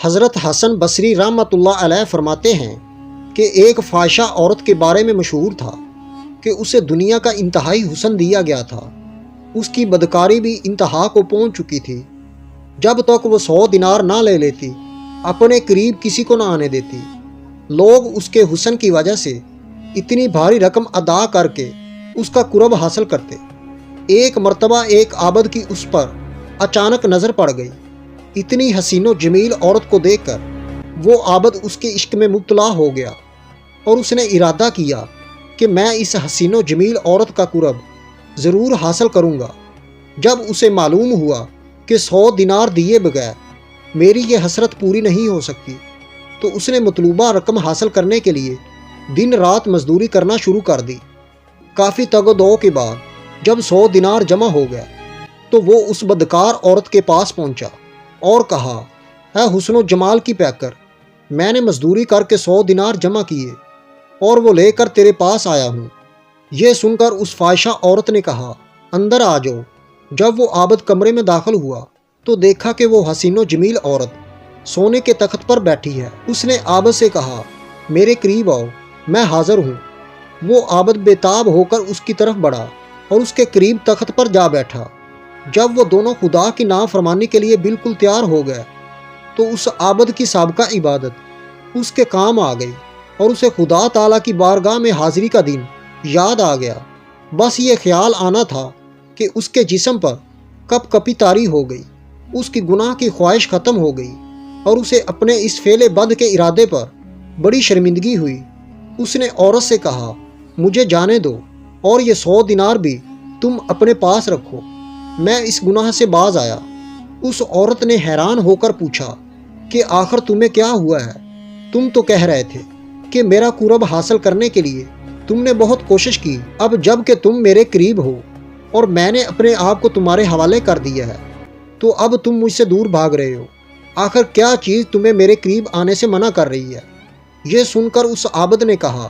حضرت حسن بصری رحمۃ اللہ علیہ فرماتے ہیں کہ ایک فاحشہ عورت کے بارے میں مشہور تھا کہ اسے دنیا کا انتہائی حسن دیا گیا تھا۔ اس کی بدکاری بھی انتہا کو پہنچ چکی تھی۔ جب تک وہ 100 دینار نہ لے لیتی، اپنے قریب کسی کو نہ آنے دیتی۔ لوگ اس کے حسن کی وجہ سے اتنی بھاری رقم ادا کر کے اس کا قرب حاصل کرتے۔ ایک مرتبہ ایک عابد کی اس پر اچانک نظر پڑ گئی۔ اتنی حسین و جمیل عورت کو دیکھ کر وہ عابد اس کے عشق میں مبتلا ہو گیا اور اس نے ارادہ کیا کہ میں اس حسین و جمیل عورت کا قرب ضرور حاصل کروں گا۔ جب اسے معلوم ہوا کہ 100 دینار دیے بغیر میری یہ حسرت پوری نہیں ہو سکتی، تو اس نے مطلوبہ رقم حاصل کرنے کے لیے دن رات مزدوری کرنا شروع کر دی۔ کافی تگ و دو کے بعد جب 100 دینار جمع ہو گیا تو وہ اس بدکار عورت کے پاس پہنچا اور کہا، اے حسن و جمال کی پیکر، میں نے مزدوری کر کے 100 دینار جمع کیے اور وہ لے کر تیرے پاس آیا ہوں۔ یہ سن کر اس فاحشہ عورت نے کہا، اندر آ جاؤ۔ جب وہ عابد کمرے میں داخل ہوا تو دیکھا کہ وہ حسین و جمیل عورت سونے کے تخت پر بیٹھی ہے۔ اس نے عابد سے کہا، میرے قریب آؤ، میں حاضر ہوں۔ وہ عابد بے تاب ہو کر اس کی طرف بڑھا اور اس کے قریب تخت پر جا بیٹھا۔ جب وہ دونوں خدا کی نافرمانی کے لیے بالکل تیار ہو گئے تو اس عابد کی سابقہ عبادت اس کے کام آ گئی اور اسے خدا تعالیٰ کی بارگاہ میں حاضری کا دن یاد آ گیا۔ بس یہ خیال آنا تھا کہ اس کے جسم پر کپ کپی طاری ہو گئی، اس کی گناہ کی خواہش ختم ہو گئی اور اسے اپنے اس فعل بد کے ارادے پر بڑی شرمندگی ہوئی۔ اس نے عورت سے کہا، مجھے جانے دو اور یہ 100 دینار بھی تم اپنے پاس رکھو، میں اس گناہ سے باز آیا۔ اس عورت نے حیران ہو کر پوچھا کہ آخر تمہیں کیا ہوا ہے؟ تم تو کہہ رہے تھے کہ میرا قرب حاصل کرنے کے لیے تم نے بہت کوشش کی، اب جب کہ تم میرے قریب ہو اور میں نے اپنے آپ کو تمہارے حوالے کر دیا ہے تو اب تم مجھ سے دور بھاگ رہے ہو۔ آخر کیا چیز تمہیں میرے قریب آنے سے منع کر رہی ہے؟ یہ سن کر اس عابد نے کہا،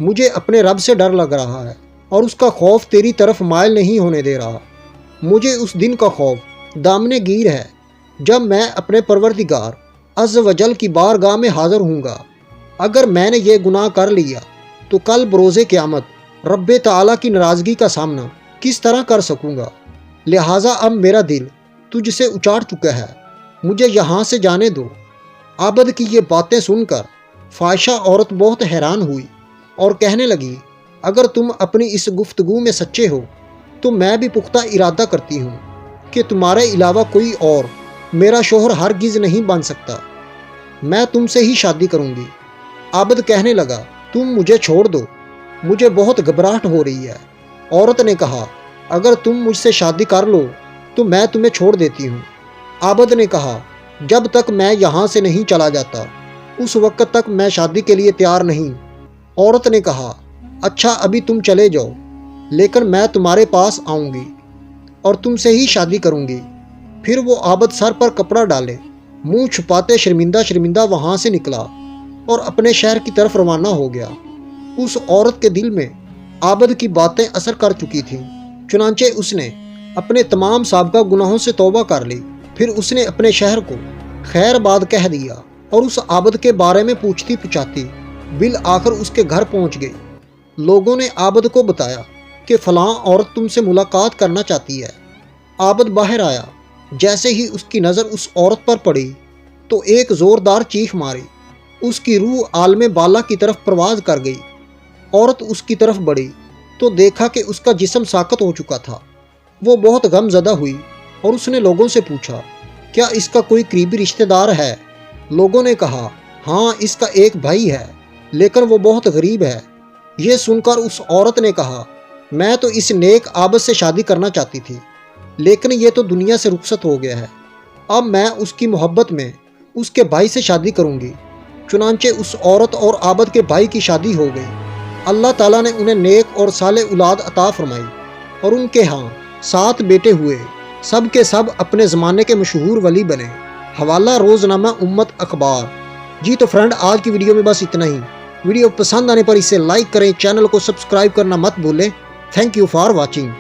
مجھے اپنے رب سے ڈر لگ رہا ہے اور اس کا خوف تیری طرف مائل نہیں ہونے دے رہا۔ مجھے اس دن کا خوف دامنے گیر ہے جب میں اپنے پروردگار عز و جل کی بارگاہ میں حاضر ہوں گا۔ اگر میں نے یہ گناہ کر لیا تو کل بروز قیامت رب تعالیٰ کی ناراضگی کا سامنا کس طرح کر سکوں گا؟ لہٰذا اب میرا دل تجھ سے اچاٹ چکا ہے، مجھے یہاں سے جانے دو۔ عابد کی یہ باتیں سن کر فاحشہ عورت بہت حیران ہوئی اور کہنے لگی، اگر تم اپنی اس گفتگو میں سچے ہو تو میں بھی پختہ ارادہ کرتی ہوں کہ تمہارے علاوہ کوئی اور میرا شوہر ہرگز نہیں بن سکتا، میں تم سے ہی شادی کروں گی۔ عابد کہنے لگا، تم مجھے چھوڑ دو، مجھے بہت گھبراہٹ ہو رہی ہے۔ عورت نے کہا، اگر تم مجھ سے شادی کر لو تو میں تمہیں چھوڑ دیتی ہوں۔ عابد نے کہا، جب تک میں یہاں سے نہیں چلا جاتا اس وقت تک میں شادی کے لیے تیار نہیں۔ عورت نے کہا، اچھا ابھی تم چلے جاؤ، لیکن میں تمہارے پاس آؤں گی اور تم سے ہی شادی کروں گی۔ پھر وہ عابد سر پر کپڑا ڈالے منہ چھپاتے شرمندہ شرمندہ وہاں سے نکلا اور اپنے شہر کی طرف روانہ ہو گیا۔ اس عورت کے دل میں عابد کی باتیں اثر کر چکی تھیں، چنانچہ اس نے اپنے تمام سابقہ گناہوں سے توبہ کر لی۔ پھر اس نے اپنے شہر کو خیر باد کہہ دیا اور اس عابد کے بارے میں پوچھتی پچھاتی بالآخر اس کے گھر پہنچ گئی۔ لوگوں نے عابد کو بتایا کہ فلاں عورت تم سے ملاقات کرنا چاہتی ہے۔ عابد باہر آیا، جیسے ہی اس کی نظر اس عورت پر پڑی تو ایک زوردار چیخ ماری، اس کی روح عالم بالا کی طرف پرواز کر گئی۔ عورت اس کی طرف بڑھی تو دیکھا کہ اس کا جسم ساقط ہو چکا تھا۔ وہ بہت غم زدہ ہوئی اور اس نے لوگوں سے پوچھا، کیا اس کا کوئی قریبی رشتہ دار ہے؟ لوگوں نے کہا، ہاں اس کا ایک بھائی ہے لیکن وہ بہت غریب ہے۔ یہ سن کر اس عورت نے کہا، میں تو اس نیک عابد سے شادی کرنا چاہتی تھی لیکن یہ تو دنیا سے رخصت ہو گیا ہے، اب میں اس کی محبت میں اس کے بھائی سے شادی کروں گی۔ چنانچہ اس عورت اور عابد کے بھائی کی شادی ہو گئی۔ اللہ تعالیٰ نے انہیں نیک اور صالح اولاد عطا فرمائی اور ان کے ہاں 7 بیٹے ہوئے، سب کے سب اپنے زمانے کے مشہور ولی بنے۔ حوالہ روزنامہ امت اخبار۔ جی تو فرینڈ، آج کی ویڈیو میں بس اتنا ہی۔ ویڈیو پسند آنے پر اسے لائک کریں، چینل کو سبسکرائب کرنا مت بھولیں۔ Thank you for watching.